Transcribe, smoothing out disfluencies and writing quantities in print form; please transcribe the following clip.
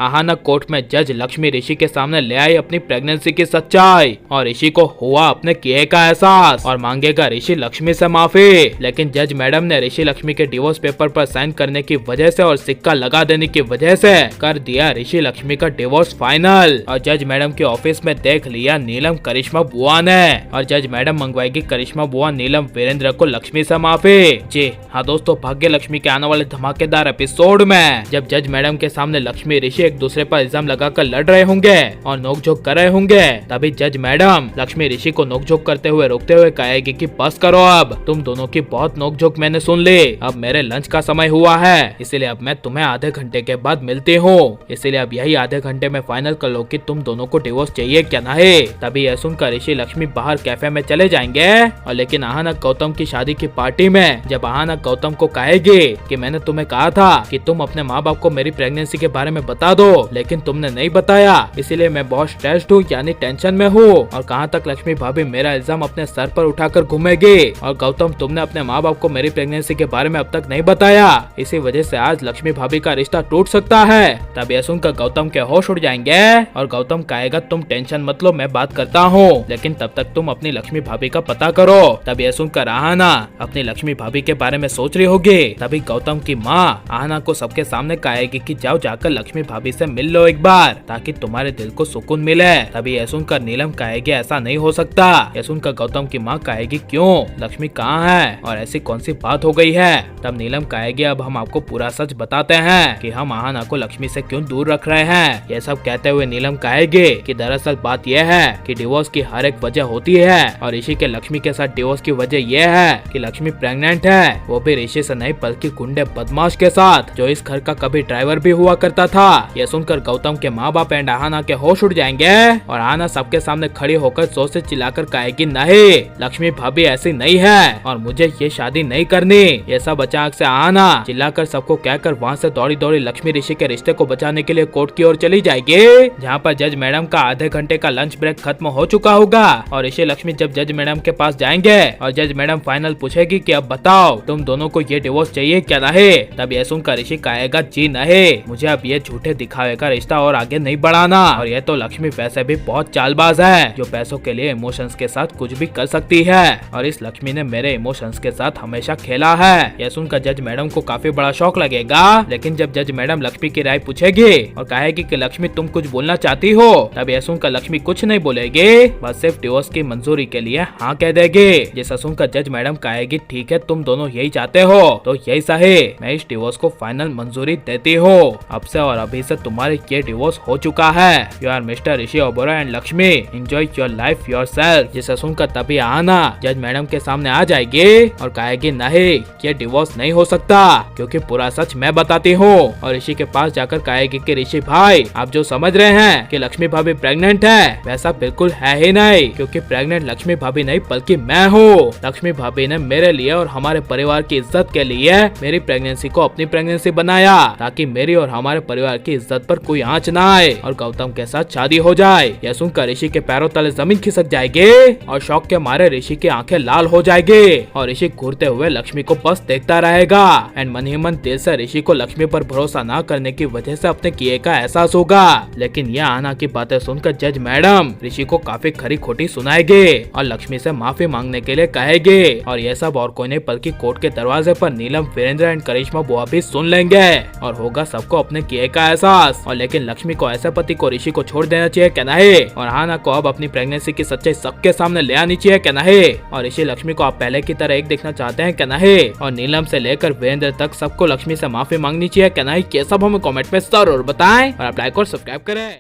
Aahana court में जज लक्ष्मी ऋषि के सामने ले आई अपनी प्रेगनेंसी की सच्चाई और ऋषि को हुआ अपने किए का एहसास और मांगेगा ऋषि लक्ष्मी से माफी। लेकिन जज मैडम ने ऋषि लक्ष्मी के डिवोर्स पेपर पर साइन करने की वजह से और सिक्का लगा देने की वजह से कर दिया ऋषि लक्ष्मी का डिवोर्स फाइनल। और जज मैडम के ऑफिस में देख लिया नीलम करिश्मा बुआ ने और जज मैडम मंगवाएगी करिश्मा बुआ नीलम वीरेंद्र को लक्ष्मी से माफी। जी हाँ दोस्तों, भाग्य लक्ष्मी के आने वाले धमाकेदार एपिसोड में जब जज मैडम के सामने लक्ष्मी ऋषि एक दूसरे पर इल्जाम लगाकर लड़ रहे होंगे और नोकझोंक कर रहे होंगे, तभी जज मैडम लक्ष्मी ऋषि को नोकझोंक करते हुए रोकते हुए कहेगी कि बस करो, अब तुम दोनों की बहुत नोकझोंक मैंने सुन ली, अब मेरे लंच का समय हुआ है, इसीलिए अब मैं तुम्हें आधे घंटे के बाद मिलती हूँ, इसीलिए अब यही आधे घंटे में फाइनल कर लो कि तुम दोनों को डिवोर्स चाहिए क्या नहीं। तभी यह सुनकर ऋषि लक्ष्मी बाहर कैफे में चले जाएंगे और लेकिन आहाना गौतम की शादी की पार्टी में जब आहाना गौतम को कहेगी कि मैंने तुम्हें कहा था कि तुम अपने माँ बाप को मेरी प्रेगनेंसी के बारे में बता दो, लेकिन तुमने नहीं बताया, इसीलिए मैं बहुत स्ट्रेस्ड हूँ यानी टेंशन में हूँ, और कहाँ तक लक्ष्मी भाभी मेरा इल्जाम अपने सर पर उठाकर घूमेगी, और गौतम तुमने अपने माँ बाप को मेरी प्रेगनेंसी के बारे में अब तक नहीं बताया, इसी वजह से आज लक्ष्मी भाभी का रिश्ता टूट सकता है। तब यह सुनकर गौतम के होश उड़ जाएंगे और गौतम कहेगा तुम टेंशन मत लो, मैं बात करता हूँ, लेकिन तब तक तुम अपनी लक्ष्मी भाभी का पता करो। तब यह सुनकर आहाना अपनी लक्ष्मी भाभी के बारे में सोच रही होगी। तभी गौतम की माँ आहाना को सबके सामने कहेगी कि जाओ जाकर लक्ष्मी भाभी से मिल लो एक बार, ताकि तुम्हारे दिल को सुकून मिले। तभी यह सुनकर नीलम कहेगी ऐसा नहीं हो सकता। यह सुनकर गौतम की माँ कहेगी क्यों, लक्ष्मी कहाँ है और ऐसी कौन सी बात हो गई है। तब नीलम कहेगी अब हम आपको पूरा सच बताते हैं कि हम आहाना को लक्ष्मी से क्यों दूर रख रहे हैं। यह सब कहते हुए नीलम कहेगी कि दरअसल बात यह है कि डिवोर्स की हर एक वजह होती है और ऋषि के लक्ष्मी के साथ डिवोर्स की वजह यह है कि लक्ष्मी प्रेग्नेंट है, वो भी ऋषि से नहीं बल्कि गुंडे बदमाश के साथ जो इस घर का कभी ड्राइवर भी हुआ करता था। यह सुनकर गौतम के माँ बाप एंड आहाना के होश उड़ जाएंगे और आहाना सबके सामने खड़ी होकर जोर से चिल्लाकर कहेगी नहीं, लक्ष्मी भाभी ऐसी नहीं है और मुझे ये शादी नहीं करनी। ये सब अचानक से आहाना चिल्लाकर सबको कहकर वहाँ से दौड़ी दौड़ी लक्ष्मी ऋषि के रिश्ते को बचाने के लिए कोर्ट की ओर चली जाएगी, जहाँ पर जज मैडम का आधे घंटे का लंच ब्रेक खत्म हो चुका होगा। और ऋषि लक्ष्मी जब जज मैडम के पास जाएंगे और जज मैडम फाइनल पूछेगी कि अब बताओ तुम दोनों को ये डिवोर्स चाहिए क्या नहीं। तब यह सुनकर ऋषि कहेगा जी नहीं, मुझे अब ये झूठे दिखावे का रिश्ता और आगे नहीं बढ़ाना, और ये तो लक्ष्मी वैसे भी बहुत चालबाज है जो पैसों के लिए इमोशंस के साथ कुछ भी कर सकती है, और इस लक्ष्मी ने मेरे इमोशंस के साथ हमेशा खेला है। यह सुनकर जज मैडम को काफी बड़ा शौक लगेगा, लेकिन जब जज मैडम लक्ष्मी की राय पूछेगी और कहेगी कि लक्ष्मी तुम कुछ बोलना चाहती हो, तब यह सुनकर लक्ष्मी कुछ नहीं बोलेगी, बस सिर्फ डिवोर्स की मंजूरी के लिए हाँ कह देगी। जिसे सुनकर जज मैडम कहेगी ठीक है तुम दोनों यही चाहते हो तो यही सही, मैं इस डिवोर्स को फाइनल मंजूरी देती हूँ। अब से और अभी से तुम्हारे ये डिवोर्स हो चुका है। You are mister Rishi Oberoi and Lakshmi, enjoy your life yourself. जिसे सुनकर तभी आहाना जज मैडम के सामने आ जाएगी और कहेगी नहीं, ये डिवोर्स नहीं हो सकता क्योंकि पूरा सच मैं बताती हूँ, और ऋषि के पास जाकर कहेगी कि ऋषि भाई आप जो समझ रहे हैं कि लक्ष्मी भाभी प्रेग्नेंट है वैसा बिल्कुल है ही नहीं, क्योंकि प्रेग्नेंट लक्ष्मी भाभी नहीं बल्कि मैं हूँ। लक्ष्मी भाभी ने मेरे लिए और हमारे परिवार की इज्जत के लिए मेरी प्रेगनेंसी को अपनी प्रेगनेंसी बनाया ताकि मेरी और हमारे परिवार की इज्जत पर कोई आंच ना आए और गौतम के साथ शादी हो जाए। यह सुनकर ऋषि के पैरों तले जमीन खिसक जाएगी और शौक के मारे ऋषि की आंखें लाल हो जाएगी और ऋषि घूरते हुए लक्ष्मी को बस देखता रहेगा एंड मन ही मन दिल से ऋषि को लक्ष्मी पर भरोसा न करने की वजह से अपने किए का एहसास होगा। लेकिन यह आहाना की बातें सुनकर जज मैडम ऋषि को काफी खरी खोटी सुनाएगी और लक्ष्मी से माफी मांगने के लिए कहेगी, और यह सब और कोई नहीं बल्कि कोर्ट के दरवाजे पर नीलम वीरेंद्र एंड करिश्मा बुआ भी सुन लेंगे और होगा सबको अपने किए का एहसास। और लेकिन लक्ष्मी को ऐसे पति को ऋषि को छोड़ देना चाहिए क्या नहीं, और आहाना को अब अपनी प्रेगनेंसी की सच्चाई सबके सामने ले आनी चाहिए क्या नहीं, और ऋषि लक्ष्मी को आप पहले की तरह एक देखना चाहते हैं क्या नहीं, और नीलम से लेकर वीरेंद्र तक सबको लक्ष्मी से माफी मांगनी चाहिए क्या नहीं। ये सब हमें कमेंट में जरूर बताएं और आप लाइक और सब्सक्राइब करें।